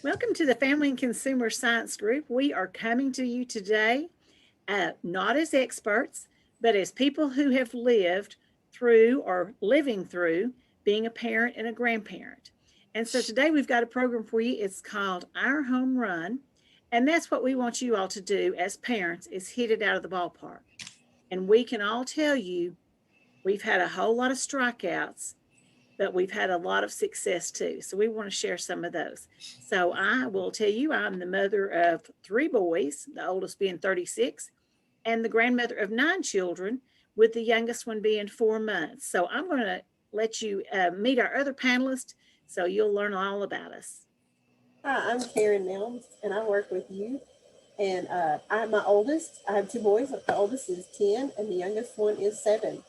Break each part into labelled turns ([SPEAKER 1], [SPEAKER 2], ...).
[SPEAKER 1] Welcome to the Family and Consumer Science Group. We are coming to you today, not as experts, but as people who have lived through or living through being a parent and a grandparent. And so today we've got a program for you. It's called Our Home Run. And that's what we want you all to do as parents is hit it out of the ballpark. And we can all tell you we've had a whole lot of strikeouts, but we've had a lot of success too. So we want to share some of those. So I will tell you, I'm the mother of 3 boys, the oldest being 36, and the grandmother of 9 children, with the youngest one being 4 months. So I'm going to let you meet our other panelists so you'll learn all about us.
[SPEAKER 2] Hi, I'm Karen Nelms, and I work with youth. And I'm my oldest. I have 2 boys. The oldest is 10, and the youngest one is 7.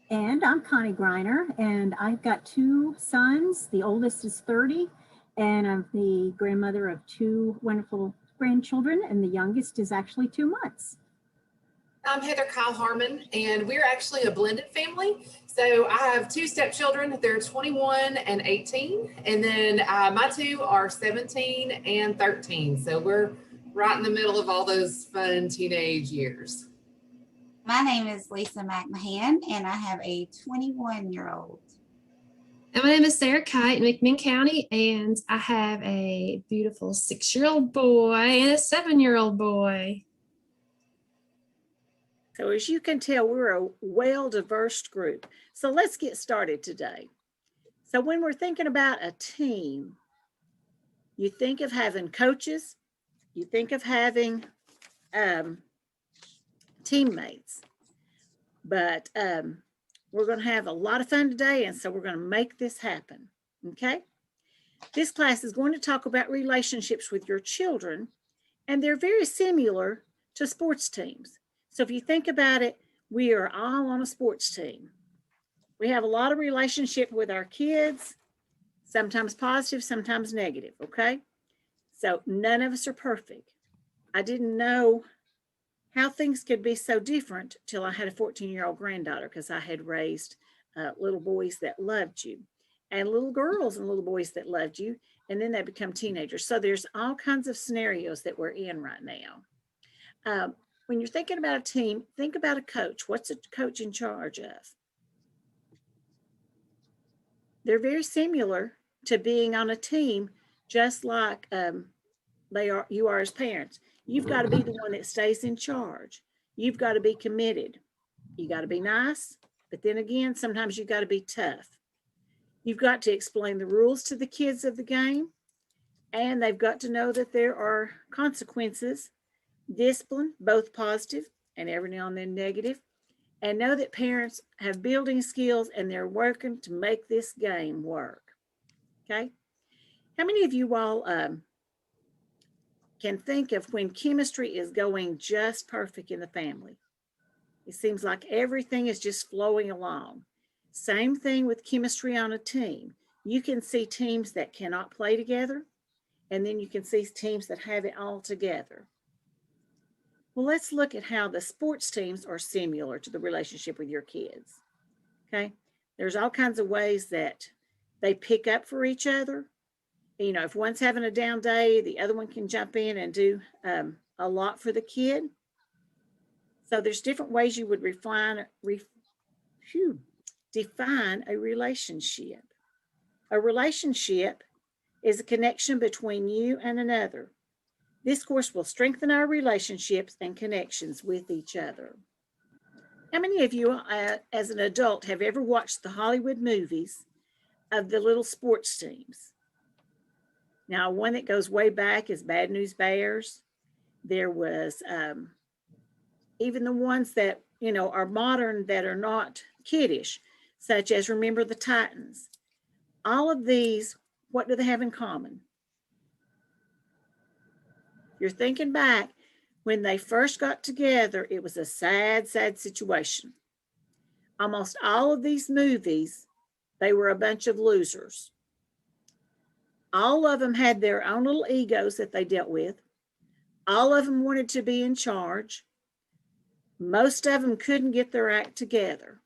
[SPEAKER 3] And I'm Connie Greiner, and I've got 2 sons. The oldest is 30, and I'm the grandmother of 2 wonderful grandchildren, and the youngest is actually 2 months.
[SPEAKER 4] I'm Heather Kyle Harmon, and we're actually a blended family. So I have 2 stepchildren. They're 21 and 18. And then my 2 are 17 and 13. So we're right in the middle of all those fun teenage years.
[SPEAKER 5] My name is Lisa McMahon, and I have a 21-year-old.
[SPEAKER 6] And my name is Sarah Kite in McMinn County, and I have a beautiful 6-year-old boy and a 7-year-old boy.
[SPEAKER 1] So as you can tell, we're a well-diverse group. So let's get started today. So when we're thinking about a team, you think of having coaches, you think of having teammates, but we're going to have a lot of fun today, and so we're going to make this happen, okay? This class is going to talk about relationships with your children, and they're very similar to sports teams. So if you think about it, we are all on a sports team. We have a lot of relationship with our kids, sometimes positive, sometimes negative, okay? So none of us are perfect. I didn't know how things could be so different till I had a 14-year-old granddaughter, because I had raised little boys that loved you and little girls and little boys that loved you, and then they become teenagers. So there's all kinds of scenarios that we're in right now. When you're thinking about a team, think about a coach. What's a coach in charge of? They're very similar to being on a team, just like you are as parents. You've got to be the one that stays in charge. You've got to be committed. You got to be nice, but then again, sometimes you've got to be tough. You've got to explain the rules to the kids of the game, and they've got to know that there are consequences, discipline, both positive and every now and then negative, and know that parents have building skills and they're working to make this game work. Okay? How many of you all can think of when chemistry is going just perfect in the family? It seems like everything is just flowing along. Same thing with chemistry on a team. You can see teams that cannot play together, and then you can see teams that have it all together. Well, let's look at how the sports teams are similar to the relationship with your kids. Okay, there's all kinds of ways that they pick up for each other. You know, if one's having a down day, the other one can jump in and do a lot for the kid. So there's different ways you would define a relationship. A relationship is a connection between you and another. This course will strengthen our relationships and connections with each other. How many of you, as an adult, have ever watched the Hollywood movies of the little sports teams? Now, one that goes way back is Bad News Bears. There was even the ones that, you know, are modern that are not kiddish, such as Remember the Titans. All of these, what do they have in common? You're thinking back, when they first got together, it was a sad, sad situation. Almost all of these movies, they were a bunch of losers. All of them had their own little egos that they dealt with. All of them wanted to be in charge. Most of them couldn't get their act together.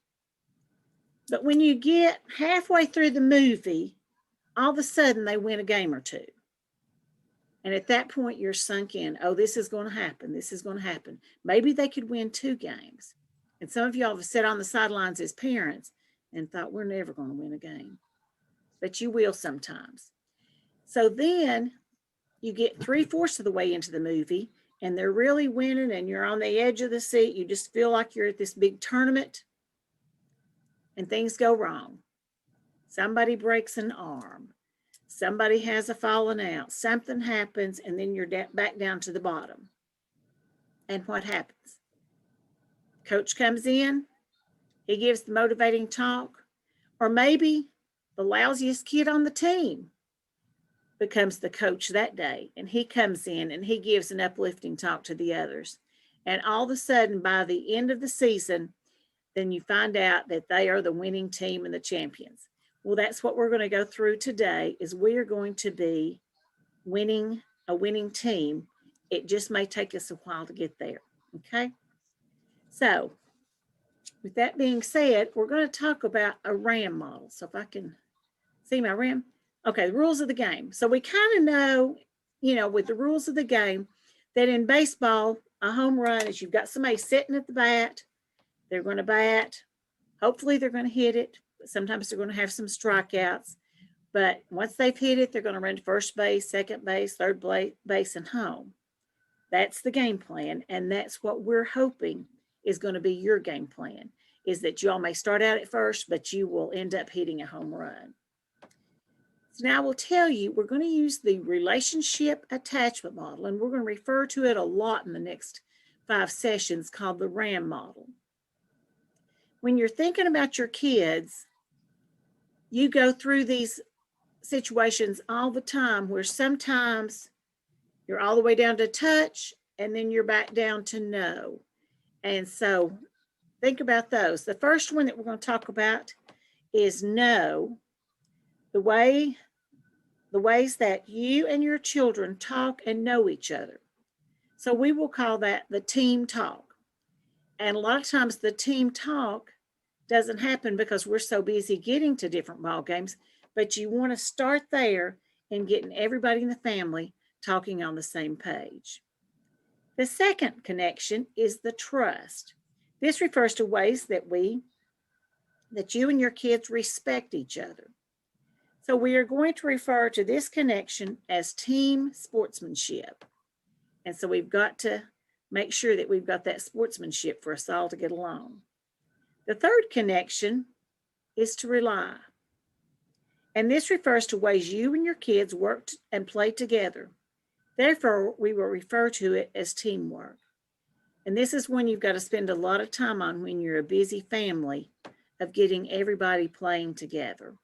[SPEAKER 1] But when you get halfway through the movie, all of a sudden they win a game or two. And at that point, you're sunk in, oh, this is going to happen. This is going to happen. Maybe they could win 2 games. And some of y'all have sat on the sidelines as parents and thought, we're never going to win a game. But you will sometimes. So then you get 3/4 of the way into the movie and they're really winning and you're on the edge of the seat. You just feel like you're at this big tournament and things go wrong. Somebody breaks an arm. Somebody has a falling out. Something happens and then you're back down to the bottom. And what happens? Coach comes in. He gives the motivating talk. Or maybe the lousiest kid on the team becomes the coach that day. And he comes in and he gives an uplifting talk to the others. And all of a sudden, by the end of the season, then you find out that they are the winning team and the champions. Well, that's what we're going to go through today is we are going to be a winning team. It just may take us a while to get there. Okay. So with that being said, we're going to talk about a RAM model. So if I can see my RAM. Okay. The rules of the game. So we kind of know, with the rules of the game that in baseball, a home run is you've got somebody sitting at the bat. They're going to bat. Hopefully they're going to hit it. Sometimes they're going to have some strikeouts, but once they've hit it, they're going to run to first base, second base, third base, and home. That's the game plan. And that's what we're hoping is going to be your game plan, is that you all may start out at first, but you will end up hitting a home run. So now I will tell you, we're going to use the relationship attachment model, and we're going to refer to it a lot in the next 5 sessions, called the RAM model. When you're thinking about your kids, you go through these situations all the time where sometimes you're all the way down to touch and then you're back down to no. And so think about those. The first one that we're going to talk about is no. The ways that you and your children talk and know each other. So we will call that the team talk. And a lot of times the team talk doesn't happen because we're so busy getting to different ball games, but you want to start there and getting everybody in the family talking on the same page. The second connection is the trust. This refers to ways that you and your kids respect each other. So we are going to refer to this connection as team sportsmanship. And so we've got to make sure that we've got that sportsmanship for us all to get along. The third connection is to rely. And this refers to ways you and your kids work and play together. Therefore, we will refer to it as teamwork. And this is when you've got to spend a lot of time on when you're a busy family of getting everybody playing together.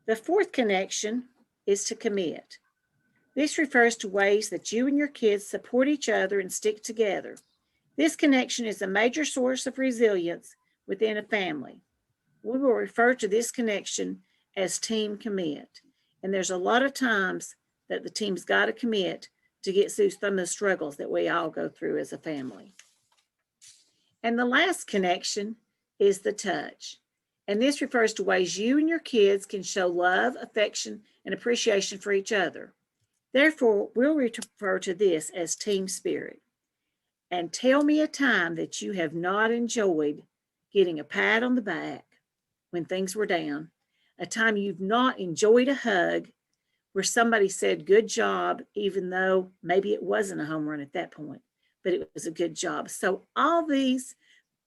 [SPEAKER 1] The fourth connection is to commit. This refers to ways that you and your kids support each other and stick together. This connection is a major source of resilience within a family. We will refer to this connection as team commit. And there's a lot of times that the team's got to commit to get through some of the struggles that we all go through as a family. And the last connection is the touch. And this refers to ways you and your kids can show love, affection, and appreciation for each other. Therefore, we'll refer to this as team spirit. And tell me a time that you have not enjoyed getting a pat on the back when things were down, a time you've not enjoyed a hug where somebody said, good job, even though maybe it wasn't a home run at that point, but it was a good job. So all these,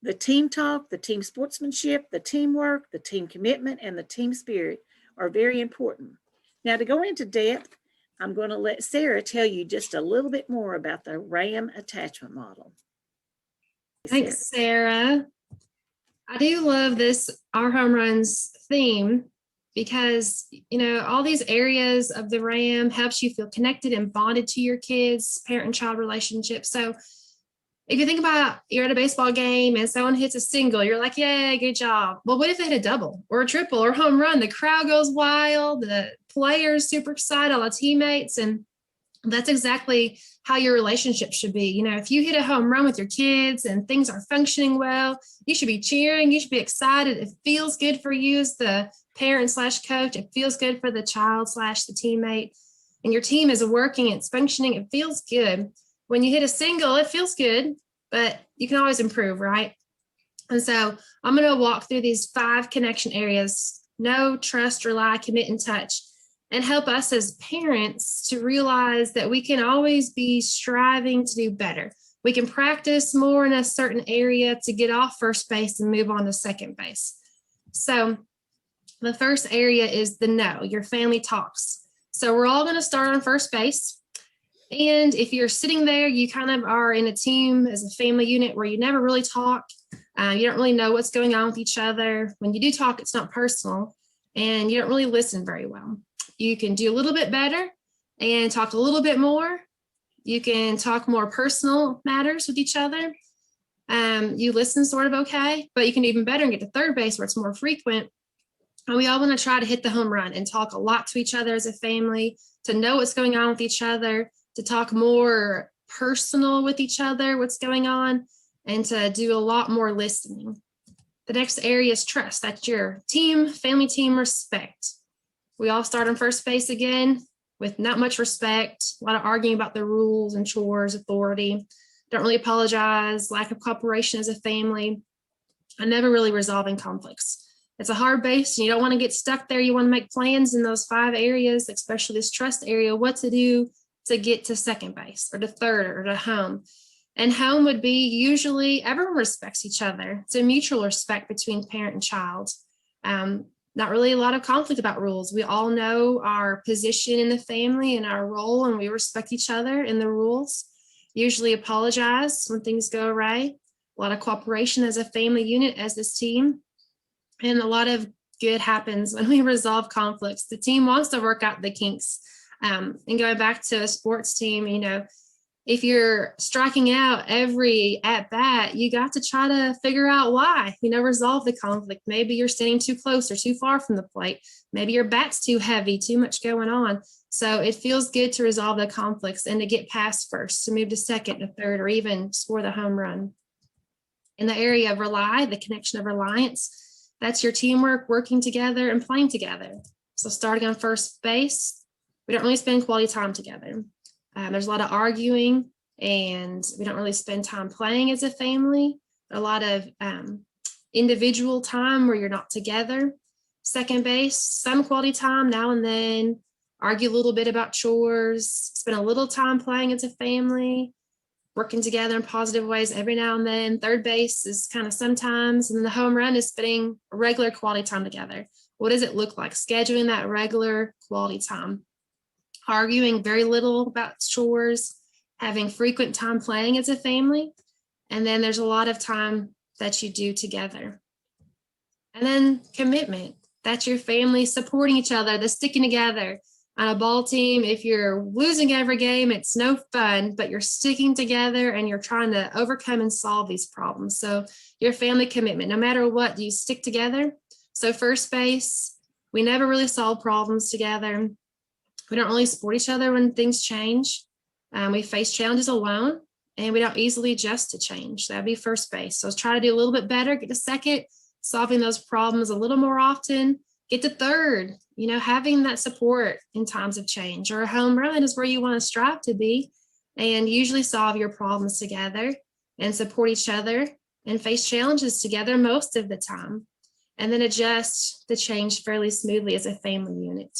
[SPEAKER 1] the team talk, the team sportsmanship, the teamwork, the team commitment, and the team spirit are very important. Now, to go into depth, I'm going to let Sarah tell you just a little bit more about the RAM attachment model.
[SPEAKER 6] Thanks, Sarah. I do love this Our Home Runs theme because, all these areas of the RAM helps you feel connected and bonded to your kids, parent and child relationship. So if you think about you're at a baseball game and someone hits a single, you're like, yay, good job. Well, what if they hit a double or a triple or home run? The crowd goes wild, the players super excited, all the teammates. And That's exactly how your relationship should be. You know, if you hit a home run with your kids and things are functioning well, you should be cheering, you should be excited. It feels good for you as the parent slash coach. It feels good for the child slash the teammate. And your team is working, it's functioning, it feels good. When you hit a single, it feels good, but you can always improve, right? And so I'm going to walk through these 5 connection areas: know, trust, rely, commit, and touch, and help us as parents to realize that we can always be striving to do better. We can practice more in a certain area to get off first base and move on to second base. So the first area is the know, your family talks. So we're all going to start on first base. And if you're sitting there, you kind of are in a team as a family unit where you never really talk. You don't really know what's going on with each other. When you do talk, it's not personal, and you don't really listen very well. You can do a little bit better and talk a little bit more. You can talk more personal matters with each other. You listen sort of okay, but you can do even better and get to third base where it's more frequent. And we all want to try to hit the home run and talk a lot to each other as a family, to know what's going on with each other, to talk more personal with each other, what's going on, and to do a lot more listening. The next area is trust. That's your team, family team respect. We all start on first base again with not much respect, a lot of arguing about the rules and chores, authority, don't really apologize, lack of cooperation as a family, and never really resolving conflicts. It's a hard base and you don't want to get stuck there. You want to make plans in those 5 areas, especially this trust area, what to do to get to second base or to third or to home. And home would be usually everyone respects each other. It's a mutual respect between parent and child. Not really a lot of conflict about rules. We all know our position in the family and our role, and we respect each other in the rules. Usually apologize when things go awry. A lot of cooperation as a family unit, as this team. And a lot of good happens when we resolve conflicts. The team wants to work out the kinks. And going back to a sports team, you know, if you're striking out every at bat, you got to try to figure out why, you know, resolve the conflict. Maybe you're standing too close or too far from the plate. Maybe your bat's too heavy, too much going on. So it feels good to resolve the conflicts and to get past first, to move to second, to third, or even score the home run. In the area of rely, the connection of reliance, that's your teamwork, working together and playing together. So starting on first base, we don't really spend quality time together. There's a lot of arguing and we don't really spend time playing as a family. A lot of individual time where you're not together. Second base, some quality time now and then, argue a little bit about chores, spend a little time playing as a family, working together in positive ways every now and then. Third base is kind of sometimes, and then the home run is spending regular quality time together. What does it look like? Scheduling that regular quality time. Arguing very little about chores, having frequent time playing as a family, and then there's a lot of time that you do together. And then commitment, that's your family supporting each other, the sticking together. On a ball team, if you're losing every game, it's no fun, but you're sticking together and you're trying to overcome and solve these problems. So your family commitment, no matter what, you stick together. So first base, we never really solve problems together. We don't really support each other when things change. We face challenges alone and we don't easily adjust to change. That'd be first base. So let's try to do a little bit better, get to second, solving those problems a little more often, get to third, you know, having that support in times of change. Or a home run is where you want to strive to be and usually solve your problems together and support each other and face challenges together most of the time, and then adjust to change fairly smoothly as a family unit.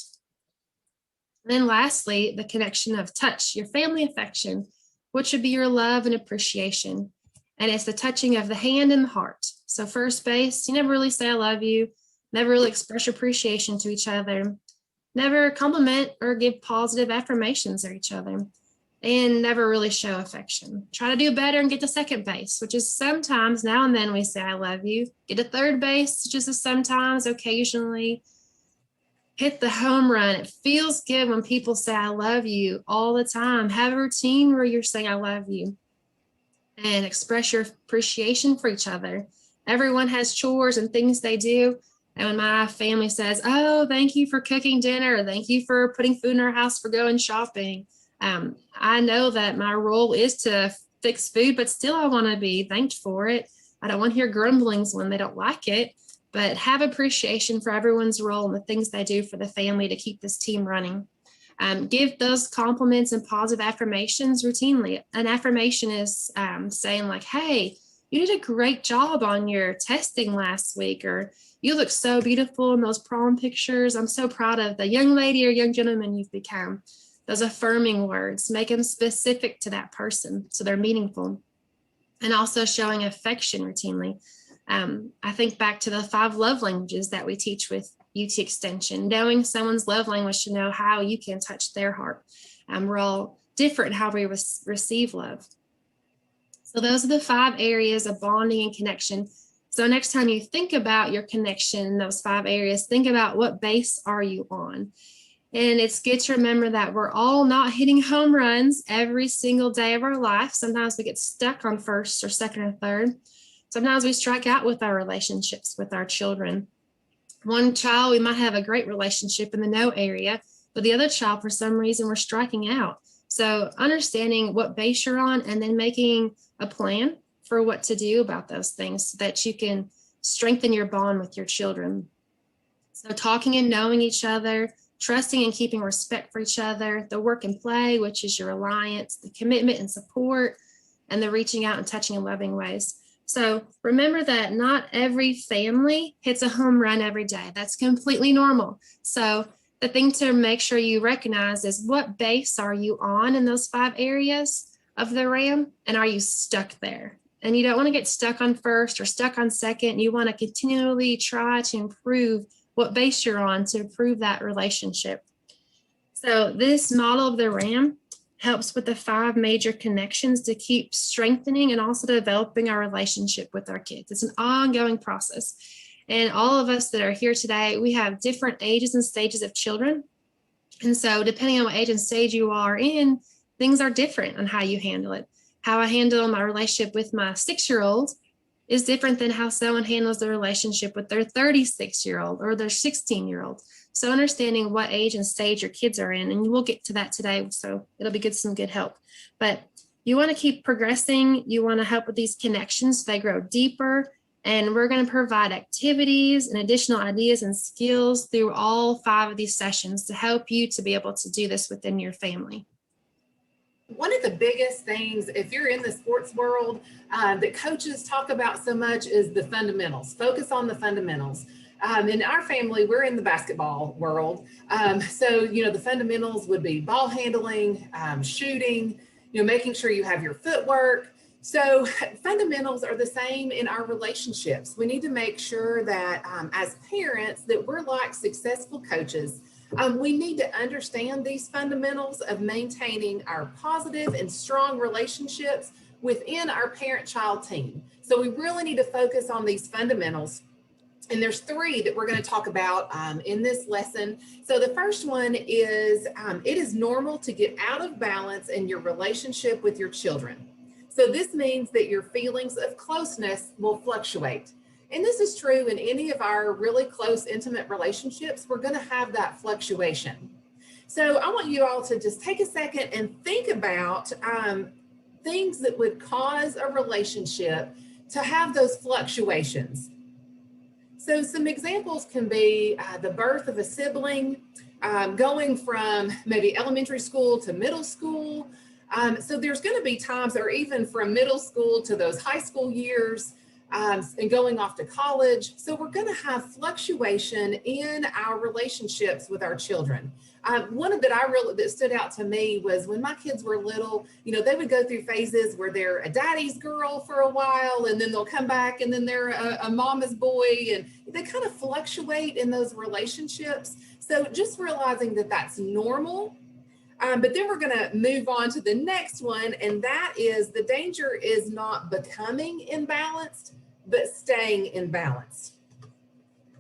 [SPEAKER 6] And then lastly, the connection of touch, your family affection, which should be your love and appreciation. And it's the touching of the hand and the heart. So first base, you never really say I love you, never really express appreciation to each other, never compliment or give positive affirmations to each other, and never really show affection. Try to do better and get to second base, which is sometimes now and then we say I love you. Get to third base, which is sometimes, occasionally. Hit the home run. It feels good when people say I love you all the time. Have a routine where you're saying I love you and express your appreciation for each other. Everyone has chores and things they do. And when my family says, oh, thank you for cooking dinner, thank you for putting food in our house for going shopping, I know that my role is to fix food, but still I want to be thanked for it. I don't want to hear grumblings when they don't like it, but have appreciation for everyone's role and the things they do for the family to keep this team running. Give those compliments and positive affirmations routinely. An affirmation is saying like, hey, you did a great job on your testing last week, or you look so beautiful in those prom pictures. I'm so proud of the young lady or young gentleman you've become. Those affirming words, make them specific to that person so they're meaningful. And also showing affection routinely. I think back to the 5 love languages that we teach with UT Extension. Knowing someone's love language to know how you can touch their heart. We're all different how we receive love. So those are the 5 areas of bonding and connection. So next time you think about your connection in those 5 areas, think about what base are you on? And it's good to remember that we're all not hitting home runs every single day of our life. Sometimes we get stuck on first or second or third. Sometimes we strike out with our relationships with our children. One child, we might have a great relationship in the no area, but the other child, for some reason, we're striking out. So understanding what base you're on and then making a plan for what to do about those things so that you can strengthen your bond with your children. So talking and knowing each other, trusting and keeping respect for each other, the work and play, which is your alliance, the commitment and support, and the reaching out and touching in loving ways. So remember that not every family hits a home run every day. That's completely normal. So the thing to make sure you recognize is what base are you on in those 5 areas of the RAM, and are you stuck there? And you don't want to get stuck on first or stuck on second. You want to continually try to improve what base you're on to improve that relationship. So this model of the RAM helps with the 5 major connections to keep strengthening and also developing our relationship with our kids. It's an ongoing process. And all of us that are here today, we have different ages and stages of children. And so depending on what age and stage you are in, things are different on how you handle it. How I handle my relationship with my 6-year-old is different than how someone handles the relationship with their 36-year-old or their 16-year-old. So understanding what age and stage your kids are in, and we'll get to that today, so it'll be some good help. But you want to keep progressing. You want to help with these connections so they grow deeper. And we're going to provide activities and additional ideas and skills through all 5 of these sessions to help you to be able to do this within your family.
[SPEAKER 4] One of the biggest things, if you're in the sports world, that coaches talk about so much is the fundamentals. Focus on the fundamentals. In our family, we're in the basketball world. So, the fundamentals would be ball handling, shooting, making sure you have your footwork. So fundamentals are the same in our relationships. We need to make sure that as parents that we're like successful coaches. We need to understand these fundamentals of maintaining our positive and strong relationships within our parent-child team. So we really need to focus on these fundamentals. And there's 3 that we're going to talk about in this lesson. So the first one is it is normal to get out of balance in your relationship with your children. So this means that your feelings of closeness will fluctuate. And this is true in any of our really close, intimate relationships. We're going to have that fluctuation. So I want you all to just take a second and think about things that would cause a relationship to have those fluctuations. So some examples can be the birth of a sibling, going from maybe elementary school to middle school. So there's going to be times, or even from middle school to those high school years, and going off to college. So we're going to have fluctuation in our relationships with our children. One that stood out to me was when my kids were little, they would go through phases where they're a daddy's girl for a while, and then they'll come back and then they're a mama's boy, and they kind of fluctuate in those relationships. So just realizing that that's normal. But then we're going to move on to the next one, and that is the danger is not becoming imbalanced, but staying imbalanced.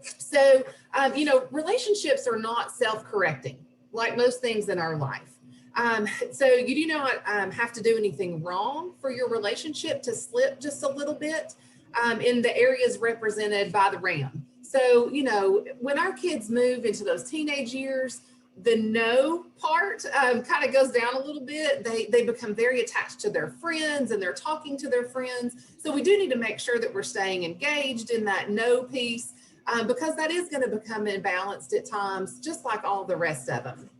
[SPEAKER 4] So, relationships are not self-correcting, like most things in our life. So you do not have to do anything wrong for your relationship to slip just a little bit in the areas represented by the RAM. So, when our kids move into those teenage years, The no part kind of goes down a little bit. They become very attached to their friends and they're talking to their friends. So we do need to make sure that we're staying engaged in that no piece because that is going to become imbalanced at times, just like all the rest of them.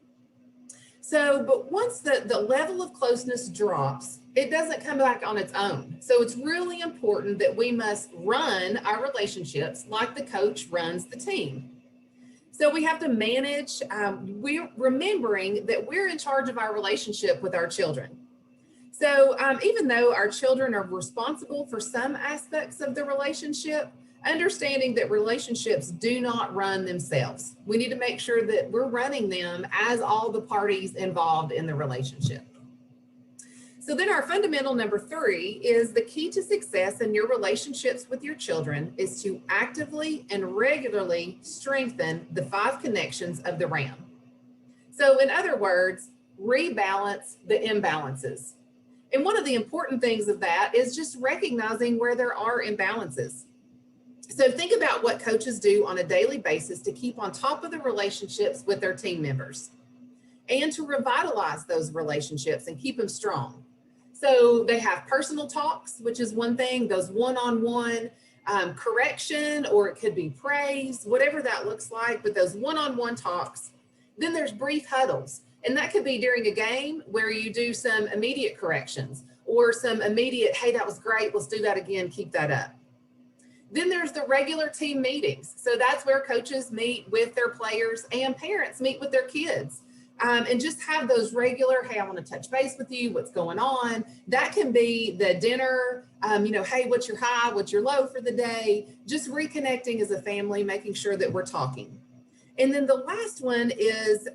[SPEAKER 4] So, but once the level of closeness drops, it doesn't come back on its own. So it's really important that we must run our relationships like the coach runs the team. So we have to manage, we're remembering that we're in charge of our relationship with our children. So even though our children are responsible for some aspects of the relationship, understanding that relationships do not run themselves. We need to make sure that we're running them as all the parties involved in the relationship. So then our fundamental number 3 is the key to success in your relationships with your children is to actively and regularly strengthen the 5 connections of the RAM. So in other words, rebalance the imbalances. And one of the important things of that is just recognizing where there are imbalances. So think about what coaches do on a daily basis to keep on top of the relationships with their team members and to revitalize those relationships and keep them strong. So they have personal talks, which is one thing, those one-on-one correction, or it could be praise, whatever that looks like, but those one-on-one talks. Then there's brief huddles, and that could be during a game where you do some immediate corrections or some immediate, hey, that was great, let's do that again, keep that up. Then there's the regular team meetings. So that's where coaches meet with their players and parents meet with their kids. And just have those regular, hey, I want to touch base with you, what's going on? That can be the dinner, hey, what's your high, what's your low for the day? Just reconnecting as a family, making sure that we're talking. And then the last one is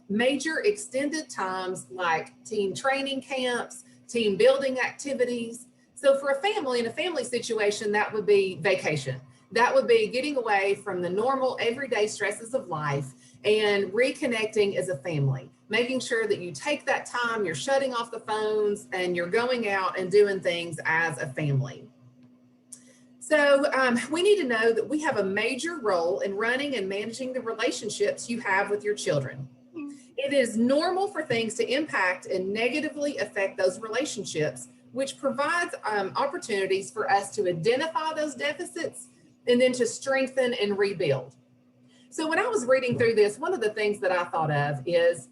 [SPEAKER 4] major extended times like team training camps, team building activities. So for a family, in a family situation, that would be vacation. That would be getting away from the normal everyday stresses of life and reconnecting as a family, making sure that you take that time, you're shutting off the phones and you're going out and doing things as a family. So we need to know that we have a major role in running and managing the relationships you have with your children. It is normal for things to impact and negatively affect those relationships, which provides opportunities for us to identify those deficits and then to strengthen and rebuild. So when I was reading through this, one of the things that I thought of is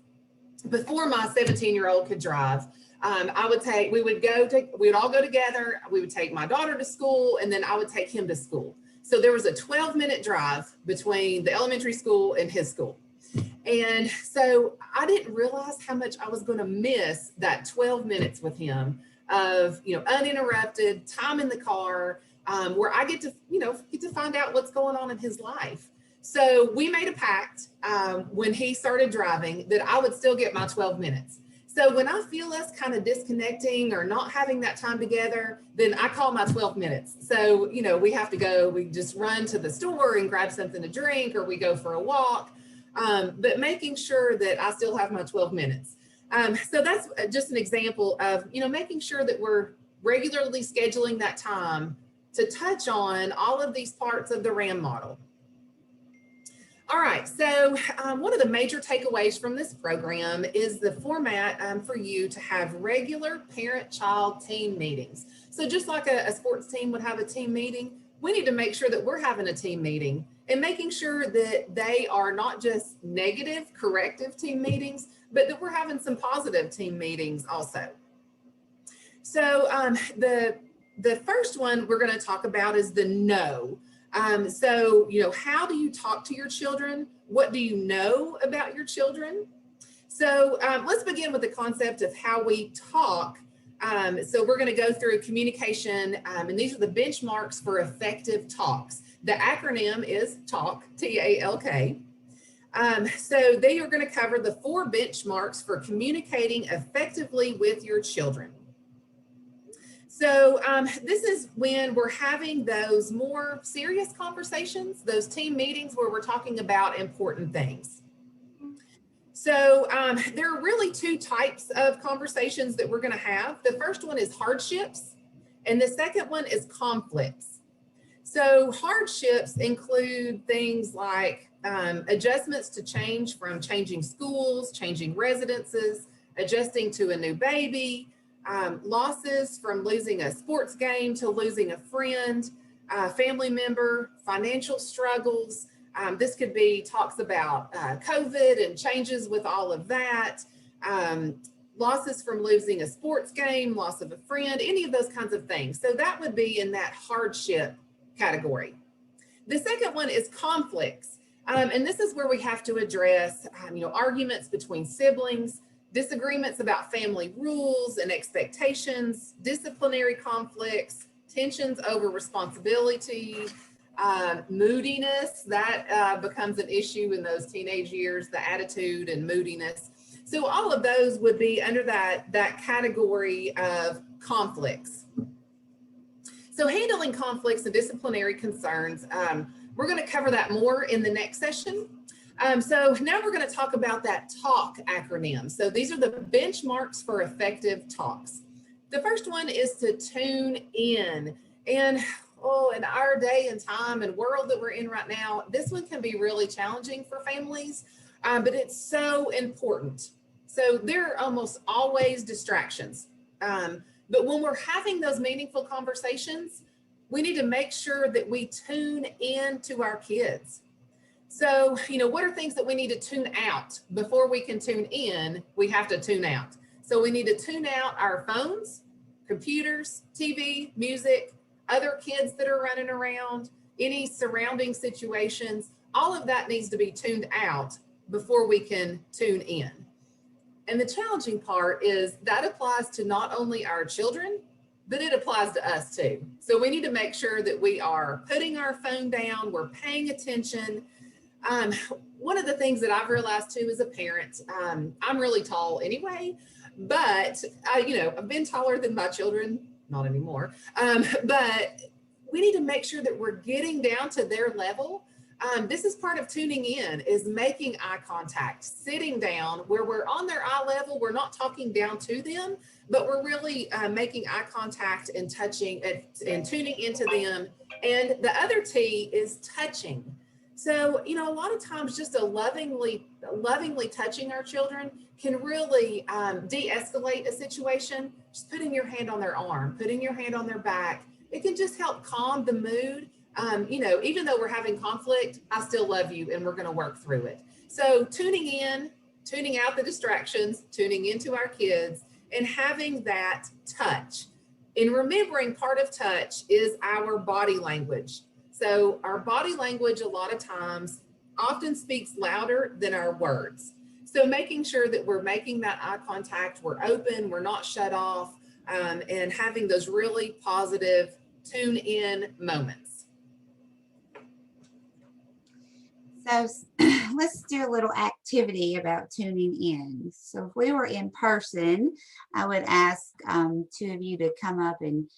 [SPEAKER 4] before my 17-year-old could drive, we would all go together. We would take my daughter to school and then I would take him to school. So there was a 12-minute drive between the elementary school and his school. And so I didn't realize how much I was going to miss that 12 minutes with him of, uninterrupted time in the car, where I get to find out what's going on in his life. So we made a pact when he started driving that I would still get my 12 minutes. So when I feel us kind of disconnecting or not having that time together, then I call my 12 minutes. So, we have to go, we just run to the store and grab something to drink, or we go for a walk, but making sure that I still have my 12 minutes. So that's just an example of, making sure that we're regularly scheduling that time to touch on all of these parts of the RAM model. All right, so one of the major takeaways from this program is the format for you to have regular parent-child team meetings. So just like a sports team would have a team meeting, we need to make sure that we're having a team meeting and making sure that they are not just negative, corrective team meetings, but that we're having some positive team meetings also. So the first one we're going to talk about is the no. So, how do you talk to your children? What do you know about your children? So let's begin with the concept of how we talk. So we're going to go through communication, and these are the benchmarks for effective talks. The acronym is TALK, T-A-L-K. So they are going to cover the 4 benchmarks for communicating effectively with your children. So this is when we're having those more serious conversations, those team meetings where we're talking about important things. So there are really 2 types of conversations that we're going to have. The first one is hardships, and the second one is conflicts. So hardships include things like adjustments to change from changing schools, changing residences, adjusting to a new baby, losses from losing a sports game to losing a friend, family member, financial struggles. This could be talks about COVID and changes with all of that, losses from losing a sports game, loss of a friend, any of those kinds of things. So that would be in that hardship category. The second one is conflicts. And this is where we have to address, arguments between siblings, disagreements about family rules and expectations, disciplinary conflicts, tensions over responsibility, moodiness, that becomes an issue in those teenage years, the attitude and moodiness. So all of those would be under that category of conflicts. So handling conflicts and disciplinary concerns, we're going to cover that more in the next session. So now we're going to talk about that TALK acronym. So these are the benchmarks for effective talks. The first one is to tune in. And in our day and time and world that we're in right now, this one can be really challenging for families, but it's so important. So there are almost always distractions. But when we're having those meaningful conversations, we need to make sure that we tune in to our kids. So, what are things that we need to tune out before we can tune in? We have to tune out. So we need to tune out our phones, computers, TV, music, other kids that are running around, any surrounding situations. All of that needs to be tuned out before we can tune in. And the challenging part is that applies to not only our children, but it applies to us too. So we need to make sure that we are putting our phone down, we're paying attention. One of the things that I've realized too as a parent, I'm really tall anyway, but I've been taller than my children, not anymore. But we need to make sure that we're getting down to their level. This is part of tuning in, is making eye contact, sitting down where we're on their eye level. We're not talking down to them, but we're really making eye contact and touching and tuning into them. And the other T is touching. So, a lot of times just lovingly touching our children can really de-escalate a situation. Just putting your hand on their arm, putting your hand on their back, it can just help calm the mood. Even though we're having conflict, I still love you and we're going to work through it. So tuning in, tuning out the distractions, tuning into our kids, and having that touch. And remembering part of touch is our body language. So our body language a lot of times often speaks louder than our words. So making sure that we're making that eye contact, we're open, we're not shut off, and having those really positive tune in moments.
[SPEAKER 5] So let's do a little activity about tuning in. So if we were in person, I would ask two of you to come up and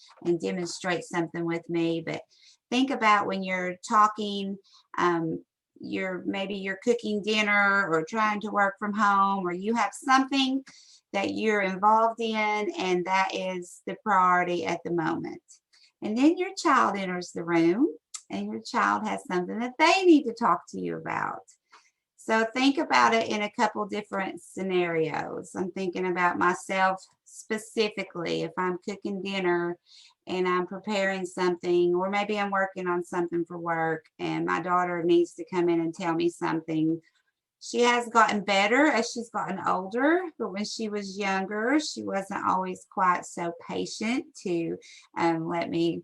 [SPEAKER 5] demonstrate something with me. But think about when you're talking, maybe you're cooking dinner or trying to work from home, or you have something that you're involved in and that is the priority at the moment. And then your child enters the room and your child has something that they need to talk to you about. So think about it in a couple different scenarios. I'm thinking about myself specifically. If I'm cooking dinner and I'm preparing something, or maybe I'm working on something for work and my daughter needs to come in and tell me something. She has gotten better as she's gotten older, but when she was younger, she wasn't always quite so patient to let me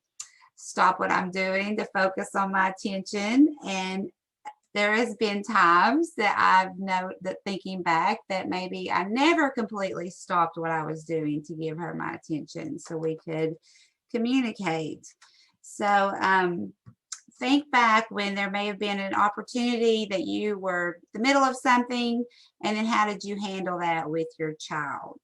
[SPEAKER 5] stop what I'm doing to focus on my attention. And there has been times that I've known that thinking back that maybe I never completely stopped what I was doing to give her my attention so we could communicate. So think back when there may have been an opportunity that you were in the middle of something, and then how did you handle that with your child?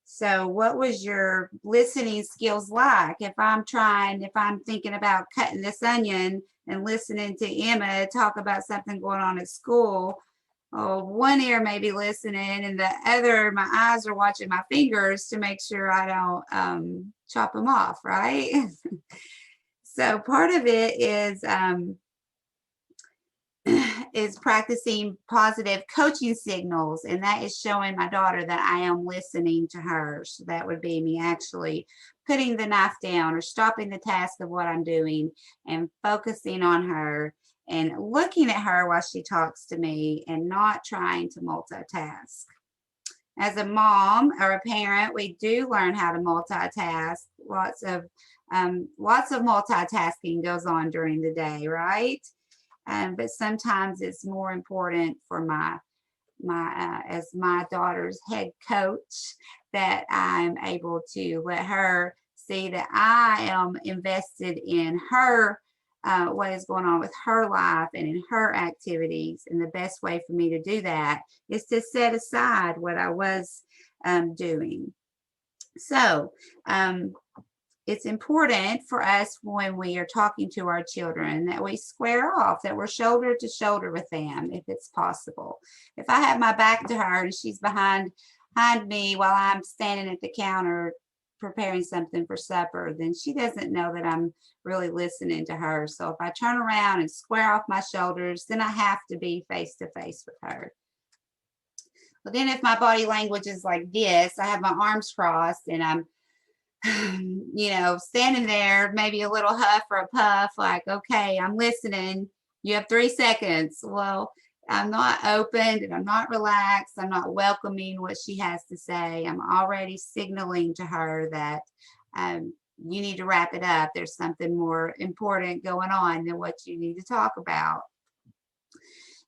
[SPEAKER 5] So what was your listening skills like? If I'm thinking about cutting this onion and listening to Emma talk about something going on at school, one ear may be listening and the other, my eyes are watching my fingers to make sure I don't chop them off, right? So part of it is is practicing positive coaching signals, and that is showing my daughter that I am listening to her. So that would be me actually putting the knife down or stopping the task of what I'm doing and focusing on her and looking at her while she talks to me and not trying to multitask. As a mom or a parent, we do learn how to multitask. Lots of multitasking goes on during the day, right? But sometimes it's more important for my as my daughter's head coach that I'm able to let her see that I am invested in her, what is going on with her life and in her activities. And the best way for me to do that is to set aside what I was doing. So it's important for us when we are talking to our children that we square off, that we're shoulder to shoulder with them if it's possible. If I have my back to her and she's behind me while I'm standing at the counter preparing something for supper, then she doesn't know that I'm really listening to her. So if I turn around and square off my shoulders, then I have to be face to face with her. But then if my body language is like this, I have my arms crossed and I'm standing there, maybe a little huff or a puff, like, okay, I'm listening. You have 3 seconds. Well, I'm not open and I'm not relaxed. I'm not welcoming what she has to say. I'm already signaling to her that you need to wrap it up. There's something more important going on than what you need to talk about.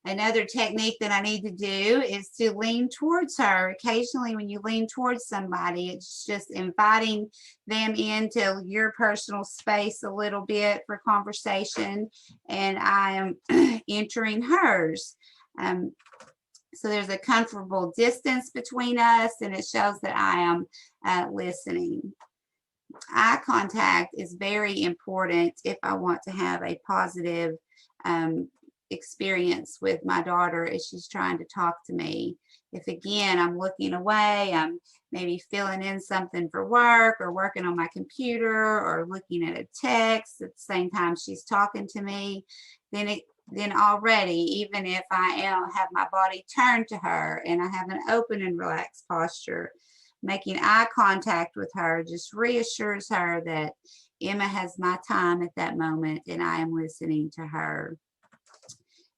[SPEAKER 5] Another technique that I need to do is to lean towards her. Occasionally, when you lean towards somebody, it's just inviting them into your personal space a little bit for conversation, and I am entering hers. So there's a comfortable distance between us, and it shows that I am listening. Eye contact is very important if I want to have a positive experience with my daughter as she's trying to talk to me. If again, I'm looking away, I'm maybe filling in something for work or working on my computer or looking at a text at the same time she's talking to me, then already, even if I have my body turned to her and I have an open and relaxed posture, making eye contact with her just reassures her that Emma has my time at that moment and I am listening to her.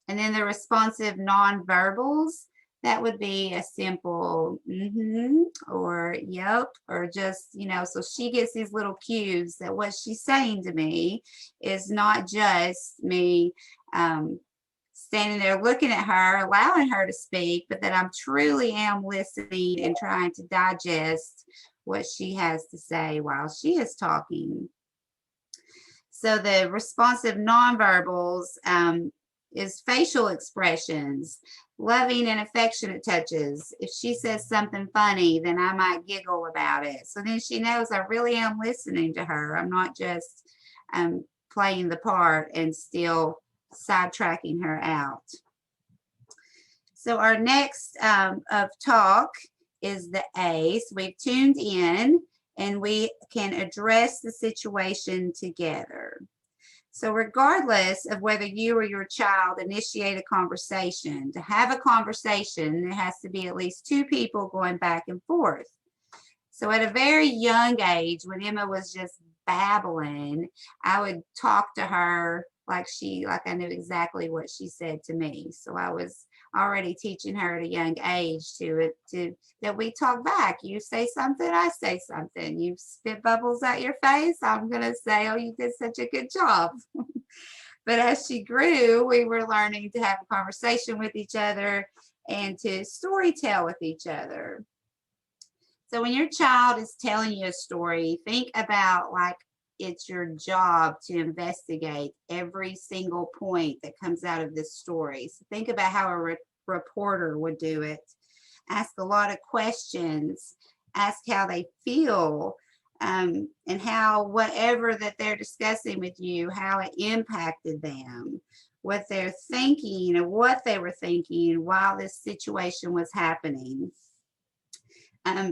[SPEAKER 5] And then the responsive nonverbals, that would be a simple or yep, or just, so she gets these little cues that what she's saying to me is not just me standing there looking at her, allowing her to speak, but that I'm truly am listening and trying to digest what she has to say while she is talking. So the responsive nonverbals is facial expressions, loving and affectionate touches. If she says something funny, then I might giggle about it. So then she knows I really am listening to her. I'm not just playing the part and still sidetracking her out. So our next of talk is the A. So we've tuned in and we can address the situation together. So regardless of whether you or your child initiate a conversation, to have a conversation, there has to be at least 2 people going back and forth. So at a very young age, when Emma was just babbling, I would talk to her like I knew exactly what she said to me. So I was already teaching her at a young age that we talk back. You say something, I say something. You spit bubbles at your face, I'm gonna say, oh, you did such a good job. But as she grew, we were learning to have a conversation with each other and to story tell with each other. So when your child is telling you a story, think about like it's your job to investigate every single point that comes out of this story. So think about how a reporter would do it. Ask a lot of questions. Ask how they feel and how whatever that they're discussing with you, how it impacted them, what they're thinking and what they were thinking while this situation was happening.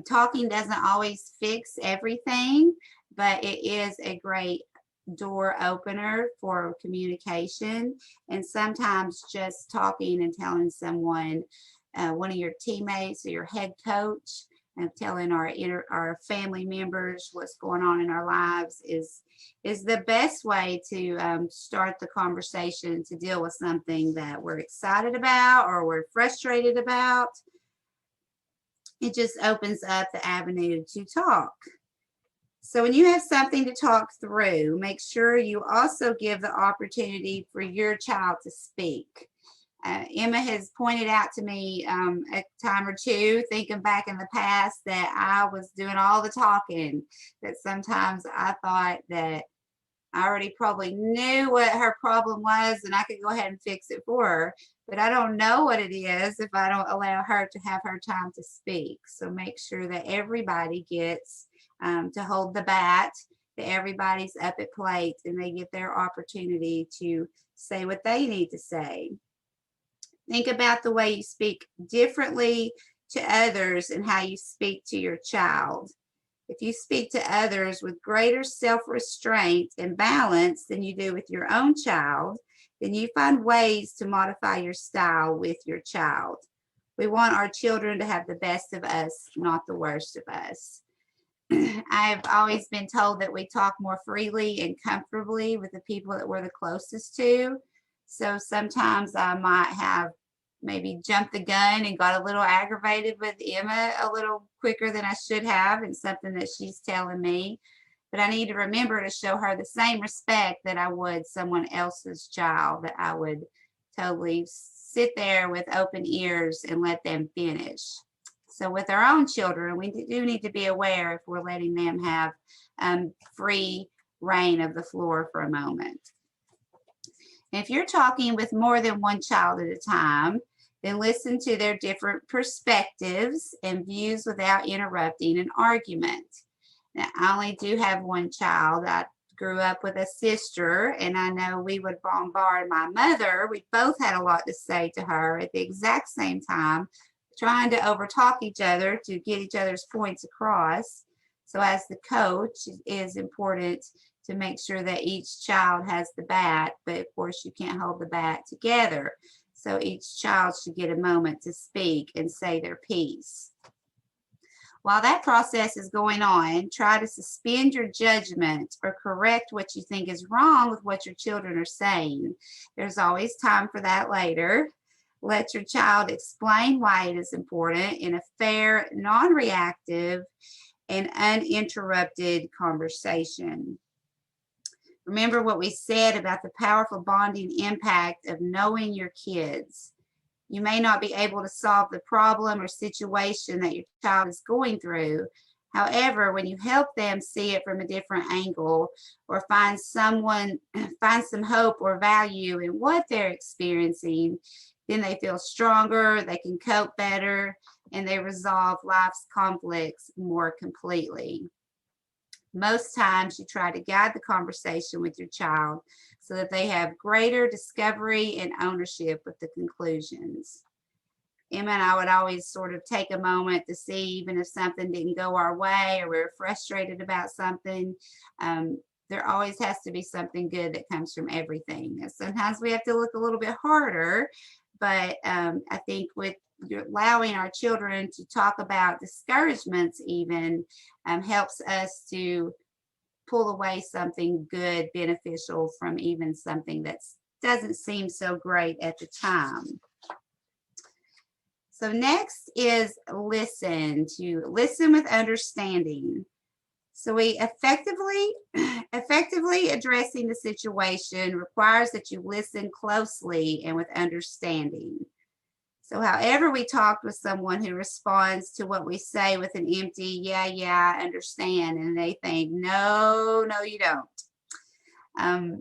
[SPEAKER 5] Talking doesn't always fix everything, but it is a great door opener for communication, and sometimes just talking and telling someone, one of your teammates or your head coach, and telling our family members what's going on in our lives is the best way to start the conversation to deal with something that we're excited about or we're frustrated about. It just opens up the avenue to talk. So when you have something to talk through, make sure you also give the opportunity for your child to speak. Emma has pointed out to me a time or two, thinking back in the past, that I was doing all the talking, that sometimes I thought that I already probably knew what her problem was and I could go ahead and fix it for her, but I don't know what it is if I don't allow her to have her time to speak. So make sure that everybody gets to hold the bat, that everybody's up at plate and they get their opportunity to say what they need to say. Think about the way you speak differently to others and how you speak to your child. If you speak to others with greater self-restraint and balance than you do with your own child, then you find ways to modify your style with your child. We want our children to have the best of us, not the worst of us. I've always been told that we talk more freely and comfortably with the people that we're the closest to. So sometimes I might have maybe jumped the gun and got a little aggravated with Emma a little quicker than I should have, and something that she's telling me. But I need to remember to show her the same respect that I would someone else's child, that I would totally sit there with open ears and let them finish. So with our own children, we do need to be aware if we're letting them have free reign of the floor for a moment. If you're talking with more than one child at a time, then listen to their different perspectives and views without interrupting an argument. Now, I only do have one child. I grew up with a sister, and I know we would bombard my mother. We both had a lot to say to her at the exact same time, trying to overtalk each other to get each other's points across. So as the coach, it is important to make sure that each child has the bat, but of course you can't hold the bat together. So each child should get a moment to speak and say their piece. While that process is going on, try to suspend your judgment or correct what you think is wrong with what your children are saying. There's always time for that later. Let your child explain why it is important in a fair, non-reactive, and uninterrupted conversation. Remember what we said about the powerful bonding impact of knowing your kids. You may not be able to solve the problem or situation that your child is going through. However, when you help them see it from a different angle, or find some hope or value in what they're experiencing, then they feel stronger, they can cope better, and they resolve life's conflicts more completely. Most times you try to guide the conversation with your child so that they have greater discovery and ownership with the conclusions. Emma and I would always sort of take a moment to see, even if something didn't go our way or we're frustrated about something, there always has to be something good that comes from everything. And sometimes we have to look a little bit harder, but I think with allowing our children to talk about discouragements even helps us to pull away something good, beneficial from even something that doesn't seem so great at the time. So next is listen with understanding. So we effectively addressing the situation requires that you listen closely and with understanding. So however we talk with someone who responds to what we say with an empty, yeah, I understand, and they think, no, you don't.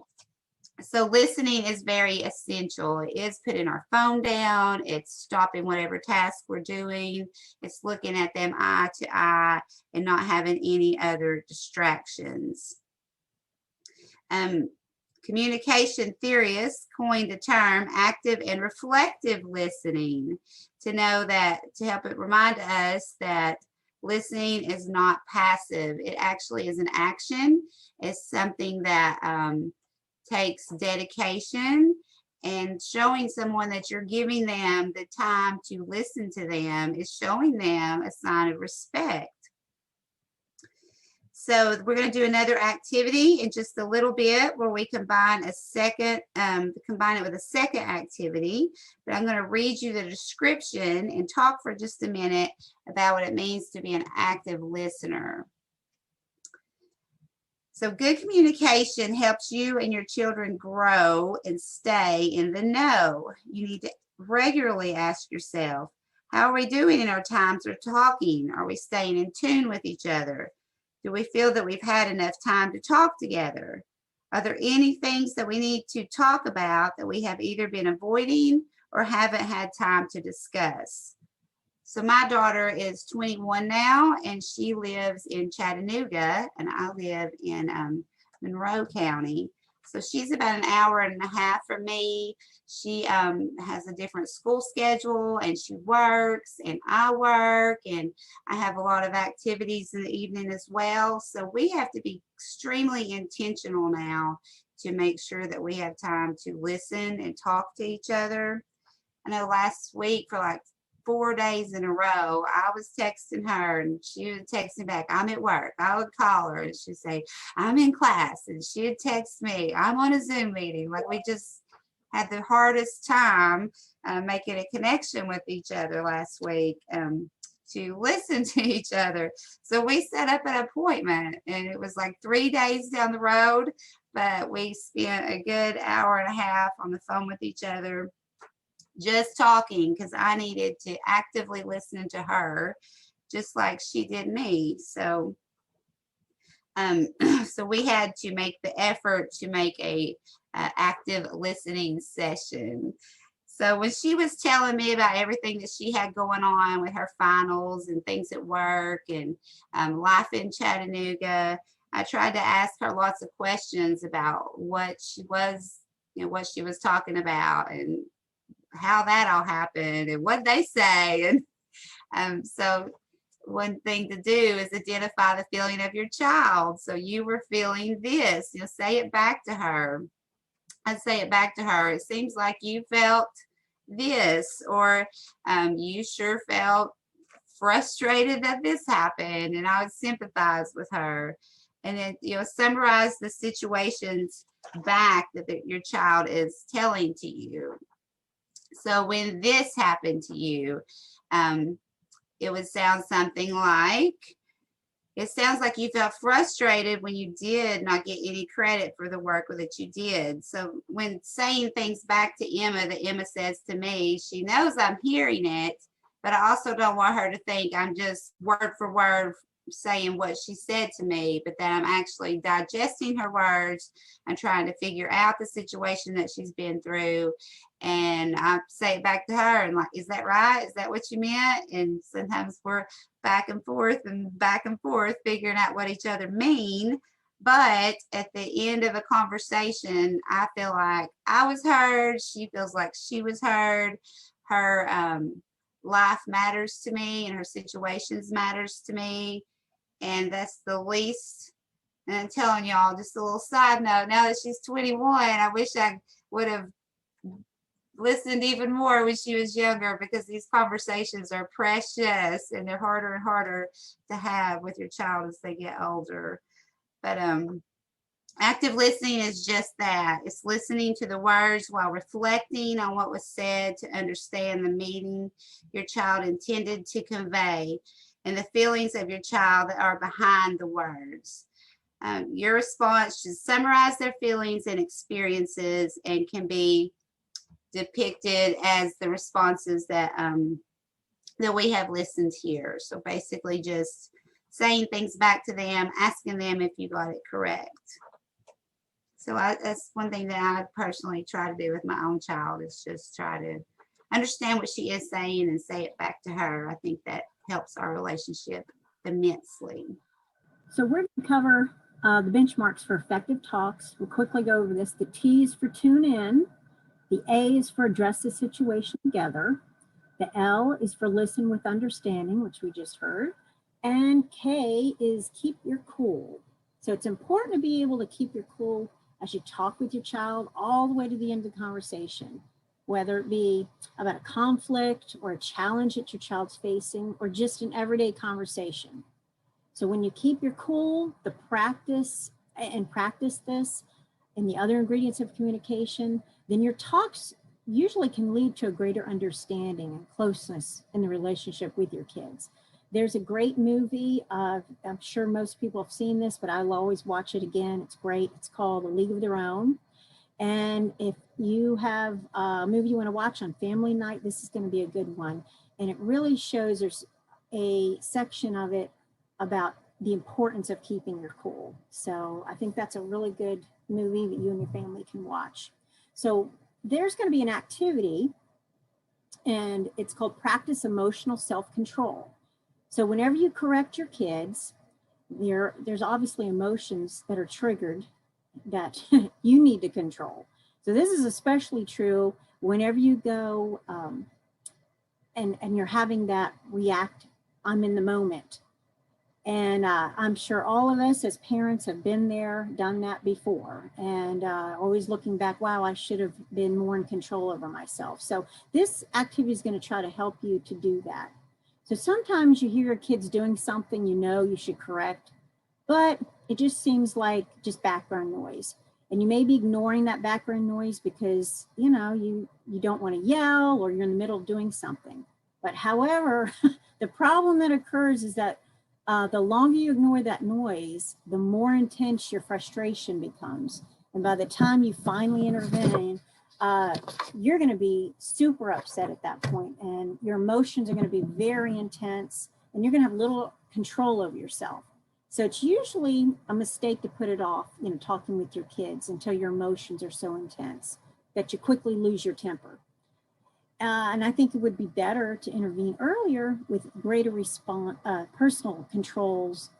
[SPEAKER 5] So listening is very essential. It is putting our phone down. It's stopping whatever task we're doing. It's looking at them eye to eye and not having any other distractions. Communication theorists coined the term active and reflective listening to help it remind us that listening is not passive. It actually is an action. It's something that takes dedication, and showing someone that you're giving them the time to listen to them is showing them a sign of respect. So we're going to do another activity in just a little bit where we combine a second, combine it with a second activity. But I'm going to read you the description and talk for just a minute about what it means to be an active listener. So good communication helps you and your children grow and stay in the know. You need to regularly ask yourself, how are we doing in our times of talking? Are we staying in tune with each other? Do we feel that we've had enough time to talk together? Are there any things that we need to talk about that we have either been avoiding or haven't had time to discuss? So my daughter is 21 now, and she lives in Chattanooga, and I live in Monroe County. So she's about an hour and a half from me. She has a different school schedule, and she works, and I work, and I have a lot of activities in the evening as well. So we have to be extremely intentional now to make sure that we have time to listen and talk to each other. I know last week for like 4 days in a row, I was texting her and she would text me back, I'm at work. I would call her and she'd say, I'm in class. And she'd text me, I'm on a Zoom meeting. Like, we just had the hardest time making a connection with each other last week to listen to each other. So we set up an appointment, and it was like 3 days down the road, but we spent a good hour and a half on the phone with each other, just talking, because I needed to actively listen to her just like she did me. So so we had to make the effort to make a active listening session. So when she was telling me about everything that she had going on with her finals and things at work and life in Chattanooga, I tried to ask her lots of questions about what she was, what she was talking about and how that all happened and what they say. And so one thing to do is identify the feeling of your child. So you were feeling this, say it back to her. I'd say it back to her. It seems like you felt this, or you sure felt frustrated that this happened, and I would sympathize with her. And then, summarize the situations back that your child is telling to you. So when this happened to you, it would sound something like, it sounds like you felt frustrated when you did not get any credit for the work that you did. So when saying things back to Emma that Emma says to me, she knows I'm hearing it, but I also don't want her to think I'm just word for word saying what she said to me, but that I'm actually digesting her words. I'm trying to figure out the situation that she's been through, and I say it back to her and like, is that right? Is that what you meant? And sometimes we're back and forth figuring out what each other mean. But at the end of a conversation, I feel like I was heard. She feels like she was heard. Her life matters to me, and her situations matters to me. And that's the least. And I'm telling y'all, just a little side note, now that she's 21, I wish I would have listened even more when she was younger, because these conversations are precious and they're harder and harder to have with your child as they get older. But active listening is just that. It's listening to the words while reflecting on what was said to understand the meaning your child intended to convey and the feelings of your child that are behind the words. Your response should summarize their feelings and experiences and can be depicted as the responses that that we have listened here. So basically just saying things back to them, asking them if you got it correct. So that's one thing that I personally try to do with my own child, is just try to understand what she is saying and say it back to her. I think that helps our relationship immensely.
[SPEAKER 3] So we're going to cover the benchmarks for effective talks. We'll quickly go over this. The T is for tune in. The A is for address the situation together. The L is for listen with understanding, which we just heard. And K is keep your cool. So it's important to be able to keep your cool as you talk with your child all the way to the end of the conversation, whether it be about a conflict or a challenge that your child's facing or just an everyday conversation. So when you keep your cool, the practice this and the other ingredients of communication, then your talks usually can lead to a greater understanding and closeness in the relationship with your kids. There's a great movie. I'm sure most people have seen this, but I'll always watch it again. It's great. It's called A League of Their Own. And if you have a movie you want to watch on family night, this is going to be a good one. And it really shows, there's a section of it about the importance of keeping your cool. So I think that's a really good movie that you and your family can watch. So there's going to be an activity, and it's called Practice Emotional Self-Control. So whenever you correct your kids, there's obviously emotions that are triggered that you need to control. So this is especially true whenever you go and you're having that react, I'm in the moment. And I'm sure all of us as parents have been there, done that before, and always looking back, wow, I should have been more in control over myself. So this activity is going to try to help you to do that. So sometimes you hear your kids doing something you know you should correct, but it just seems like just background noise. And you may be ignoring that background noise because, you know, you don't want to yell or you're in the middle of doing something. But however, the problem that occurs is that the longer you ignore that noise, the more intense your frustration becomes. And by the time you finally intervene, you're going to be super upset at that point, and your emotions are going to be very intense, and you're going to have little control over yourself. So it's usually a mistake to put it off, you know, talking with your kids until your emotions are so intense that you quickly lose your temper. And I think it would be better to intervene earlier with greater personal controls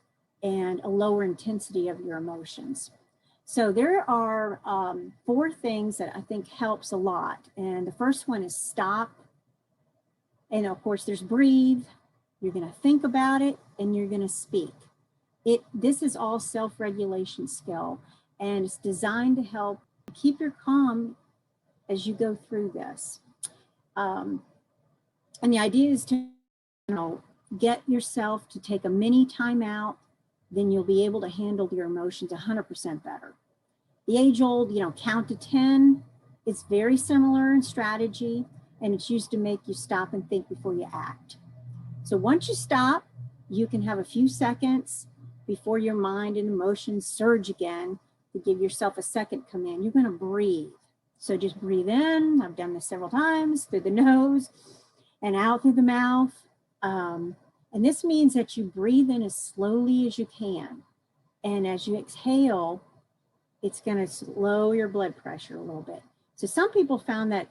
[SPEAKER 3] and a lower intensity of your emotions. So there are 4 things that I think helps a lot. And the first one is stop. And of course, there's breathe. You're going to think about it and you're going to speak. This is all self-regulation skill, and it's designed to help keep your calm as you go through this. And the idea is to, get yourself to take a mini timeout, then you'll be able to handle your emotions 100% better. The age-old, count to 10, it's very similar in strategy, and it's used to make you stop and think before you act. So once you stop, you can have a few seconds before your mind and emotions surge again to give yourself a second command. You're going to breathe. So just breathe in. I've done this several times, through the nose and out through the mouth. And this means that you breathe in as slowly as you can. And as you exhale, it's going to slow your blood pressure a little bit. So some people found that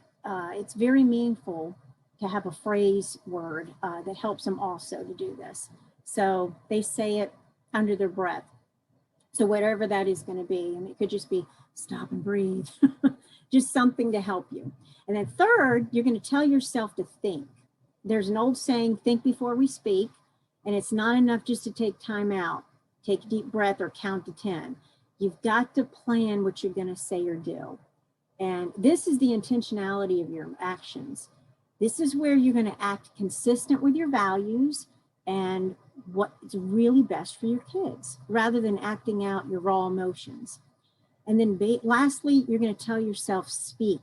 [SPEAKER 3] it's very meaningful to have a phrase word that helps them also to do this. So they say it under their breath. So whatever that is going to be, and it could just be stop and breathe, just something to help you. And then third, you're going to tell yourself to think. There's an old saying, think before we speak, and it's not enough just to take time out, take a deep breath or count to 10. You've got to plan what you're going to say or do. And this is the intentionality of your actions. This is where you're going to act consistent with your values and what's really best for your kids, rather than acting out your raw emotions. And then lastly, you're going to tell yourself speak,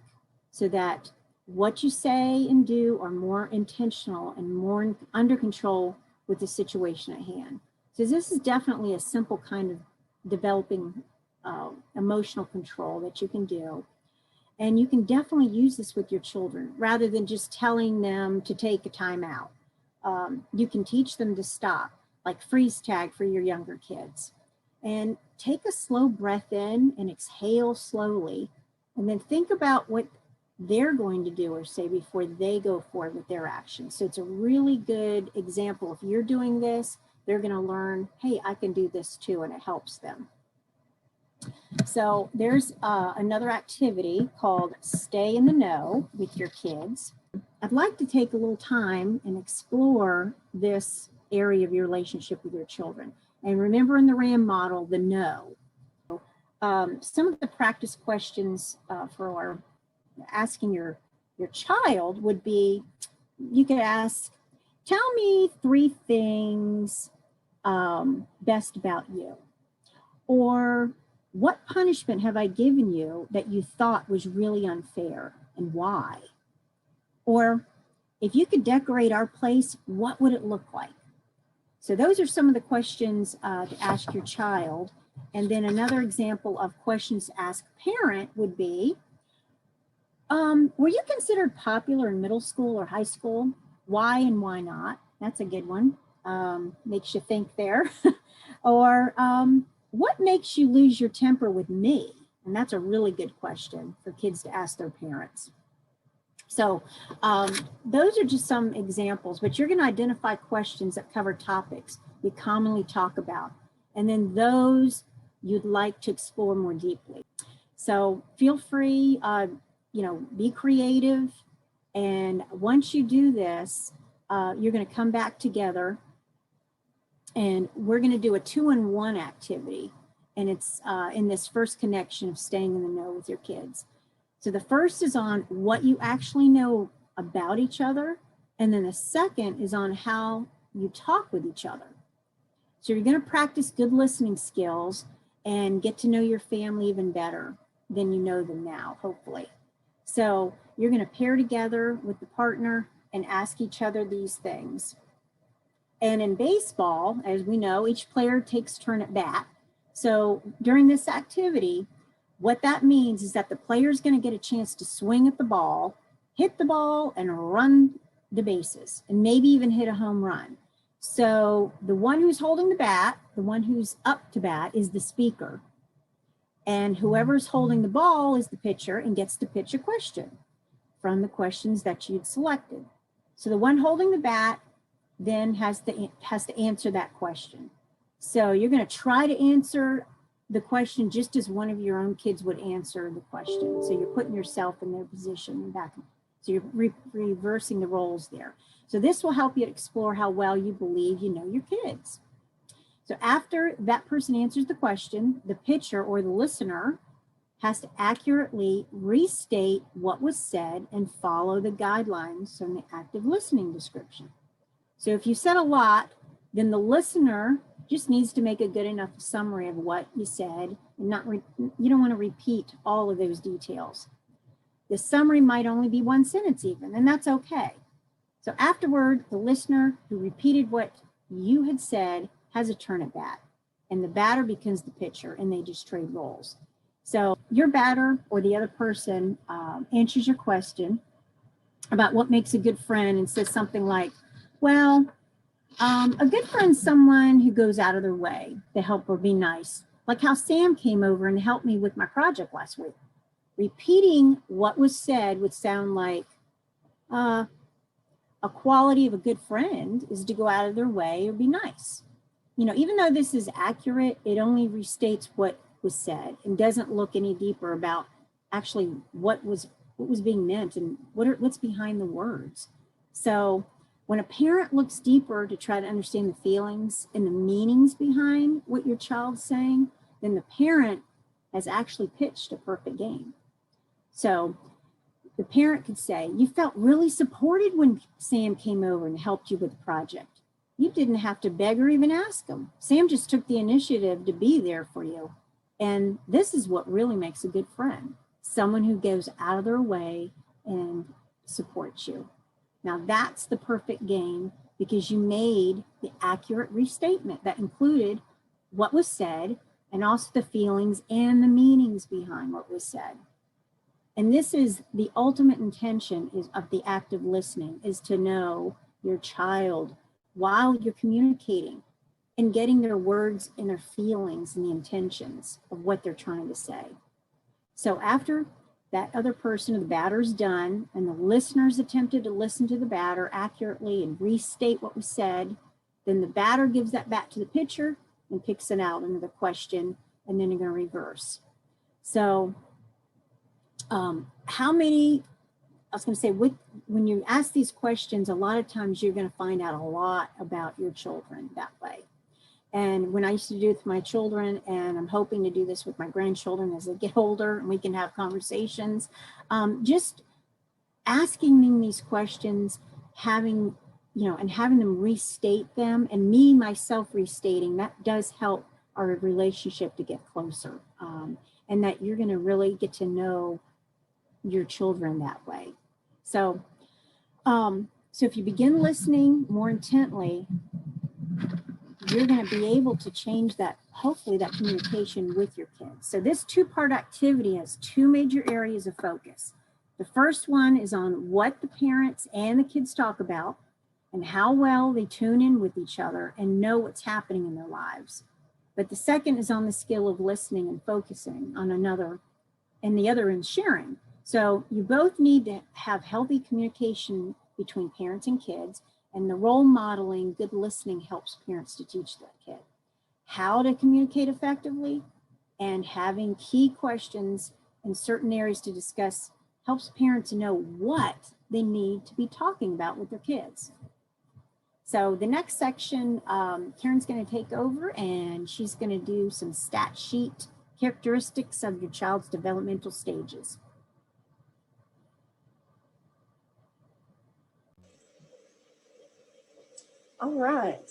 [SPEAKER 3] so that what you say and do are more intentional and more under control with the situation at hand. So this is definitely a simple kind of developing emotional control that you can do. And you can definitely use this with your children rather than just telling them to take a time out. You can teach them to stop, like freeze tag for your younger kids. And take a slow breath in and exhale slowly. And then think about what they're going to do or say before they go forward with their actions. So it's a really good example. If you're doing this, they're going to learn, hey, I can do this too, and it helps them. So there's another activity called Stay in the Know with your kids. I'd like to take a little time and explore this area of your relationship with your children. And remember, in the RAM model, the no. Some of the practice questions for asking your child would be, you could ask, tell me 3 things best about you. Or what punishment have I given you that you thought was really unfair and why? Or if you could decorate our place, what would it look like? So those are some of the questions to ask your child. And then another example of questions to ask a parent would be, were you considered popular in middle school or high school? Why and why not? That's a good one. Makes you think there. Or what makes you lose your temper with me? And that's a really good question for kids to ask their parents. So those are just some examples, but you're going to identify questions that cover topics we commonly talk about, and then those you'd like to explore more deeply. So feel free, be creative. And once you do this, you're going to come back together and we're going to do a 2-in-1 activity. And it's in this first connection of staying in the know with your kids. So the first is on what you actually know about each other. And then the second is on how you talk with each other. So you're going to practice good listening skills and get to know your family even better than you know them now, hopefully. So you're going to pair together with the partner and ask each other these things. And in baseball, as we know, each player takes a turn at bat. So during this activity, what that means is that the player is going to get a chance to swing at the ball, hit the ball, and run the bases, and maybe even hit a home run. So the one who's holding the bat, the one who's up to bat, is the speaker. And whoever's holding the ball is the pitcher and gets to pitch a question from the questions that you'd selected. So the one holding the bat then has to answer that question. So you're going to try to answer the question just as one of your own kids would answer the question. So you're putting yourself in their position and back. So you're reversing the roles there. So this will help you explore how well you believe you know your kids. So after that person answers the question, the pitcher or the listener has to accurately restate what was said and follow the guidelines from the active listening description. So if you said a lot, then the listener just needs to make a good enough summary of what you said, and you don't want to repeat all of those details. The summary might only be 1 sentence even, and that's okay. So afterward, the listener who repeated what you had said has a turn at bat, and the batter becomes the pitcher, and they just trade roles. So your batter or the other person answers your question about what makes a good friend and says something like, well, a good friend's someone who goes out of their way to help or be nice, like how Sam came over and helped me with my project last week. Repeating what was said would sound like a quality of a good friend is to go out of their way or be nice. Even though this is accurate, it only restates what was said and doesn't look any deeper about actually what was being meant and what's behind the words. So when a parent looks deeper to try to understand the feelings and the meanings behind what your child's saying, then the parent has actually pitched a perfect game. So the parent could say, you felt really supported when Sam came over and helped you with the project. You didn't have to beg or even ask him. Sam just took the initiative to be there for you. And this is what really makes a good friend, someone who goes out of their way and supports you. Now that's the perfect game because you made the accurate restatement that included what was said and also the feelings and the meanings behind what was said. And this is the ultimate intention of the active listening, is to know your child while you're communicating and getting their words and their feelings and the intentions of what they're trying to say. So after that other person or the batter's done and the listeners attempted to listen to the batter accurately and restate what was said, then the batter gives that back to the pitcher and picks it out another question, and then you're going to reverse. So how many I was going to say, when you ask these questions, a lot of times you're going to find out a lot about your children that way. And when I used to do it with my children, and I'm hoping to do this with my grandchildren as they get older and we can have conversations, just asking them these questions, having them restate them, and me myself restating, that does help our relationship to get closer. And that you're going to really get to know your children that way. So, so if you begin listening more intently, you're going to be able to change that, hopefully, that communication with your kids. So this two-part activity has two major areas of focus. The first one is on what the parents and the kids talk about and how well they tune in with each other and know what's happening in their lives. But the second is on the skill of listening and focusing on another, and the other is sharing. So you both need to have healthy communication between parents and kids, and the role modeling good listening helps parents to teach their kid how to communicate effectively, and having key questions in certain areas to discuss helps parents know what they need to be talking about with their kids. So the next section, Karen's going to take over, and she's going to do some stat sheet characteristics of your child's developmental stages.
[SPEAKER 2] All right.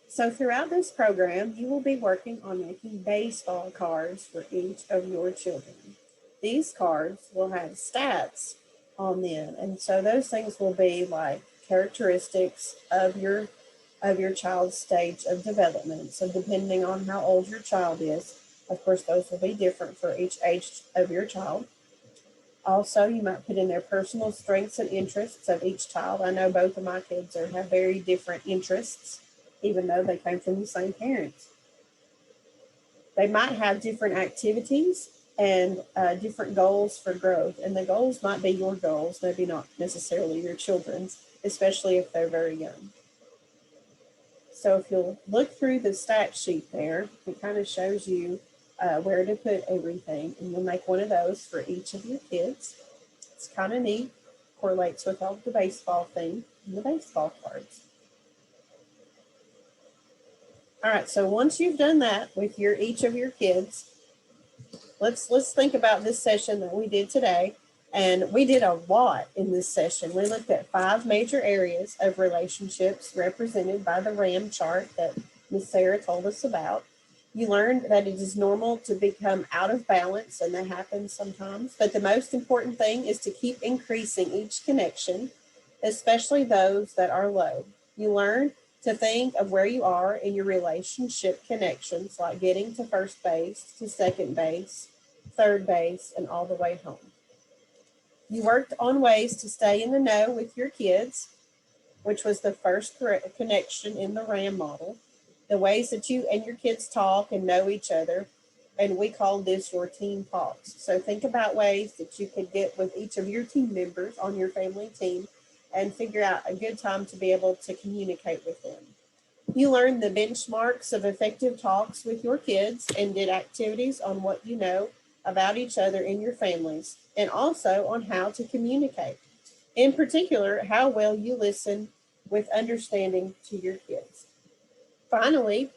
[SPEAKER 2] So throughout this program, you will be working on making baseball cards for each of your children. These cards will have stats on them. And so those things will be like characteristics of your child's stage of development. So depending on how old your child is, of course, those will be different for each age of your child. Also, you might put in their personal strengths and interests of each child. I know both of my kids have very different interests, even though they came from the same parents. They might have different activities and different goals for growth. And the goals might be your goals, maybe not necessarily your children's, especially if they're very young. So if you'll look through the stat sheet there, it kind of shows you where to put everything. And you'll make one of those for each of your kids. It's kind of neat, correlates with all the baseball thing and the baseball cards. All right, so once you've done that with each of your kids, let's think about this session that we did today. And we did a lot in this session. We looked at 5 major areas of relationships represented by the RAM chart that Ms. Sarah told us about. You learned that it is normal to become out of balance, and that happens sometimes. But the most important thing is to keep increasing each connection, especially those that are low. You learn to think of where you are in your relationship connections, like getting to first base, to second base, third base, and all the way home. You worked on ways to stay in the know with your kids, which was the first connection in the RAM model. The ways that you and your kids talk and know each other, and we call this your team talks. So think about ways that you could get with each of your team members on your family team and figure out a good time to be able to communicate with them. You learned the benchmarks of effective talks with your kids and did activities on what you know about each other in your families, and also on how to communicate. In particular, how well you listen with understanding to your kids. Finally,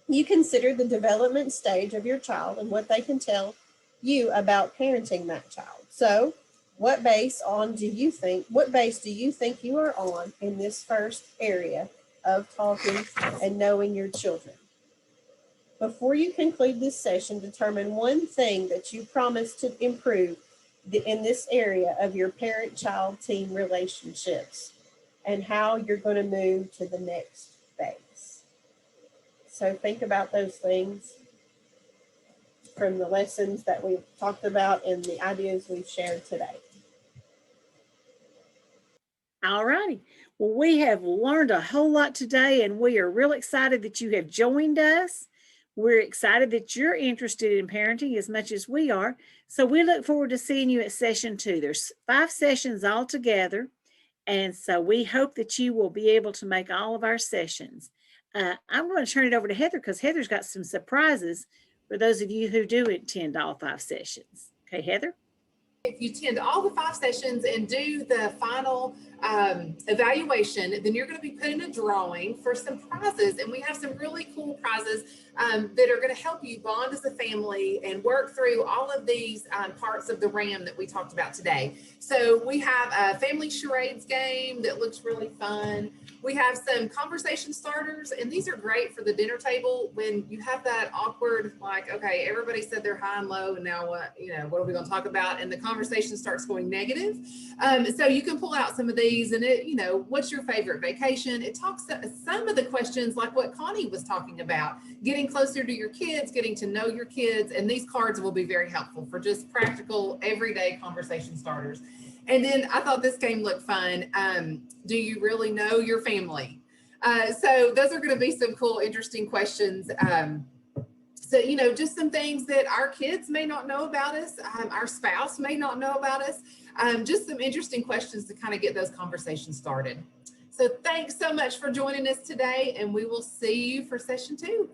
[SPEAKER 2] you consider the development stage of your child and what they can tell you about parenting that child. So, what base do you think you are on in this first area of talking and knowing your children? Before you conclude this session, determine one thing that you promise to improve in this area of your parent-child team relationships and how you're going to move to the next phase. So think about those things from the lessons that we've talked about and the ideas we've shared today.
[SPEAKER 1] All righty. Well, we have learned a whole lot today, and we are real excited that you have joined us. We're excited that you're interested in parenting as much as we are. So we look forward to seeing you at session 2. There's 5 sessions all together. And so we hope that you will be able to make all of our sessions. I'm going to turn it over to Heather because Heather's got some surprises for those of you who do attend all 5 sessions. Okay, Heather?
[SPEAKER 4] If you attend all the 5 sessions and do the final evaluation, then you're going to be put in a drawing for some prizes. And we have some really cool prizes that are going to help you bond as a family and work through all of these parts of the RAM that we talked about today. So we have a family charades game that looks really fun. We have some conversation starters, and these are great for the dinner table when you have that awkward, like, okay, everybody said they're high and low, and now what, what are we going to talk about? And the conversation starts going negative. So you can pull out some of these, and what's your favorite vacation? It talks some of the questions like what Connie was talking about, getting closer to your kids, getting to know your kids, and these cards will be very helpful for just practical, everyday conversation starters. And then I thought this game looked fun. Do you really know your family? So those are going to be some cool, interesting questions. So, just some things that our kids may not know about us, our spouse may not know about us, just some interesting questions to kind of get those conversations started. So thanks so much for joining us today, and we will see you for session 2.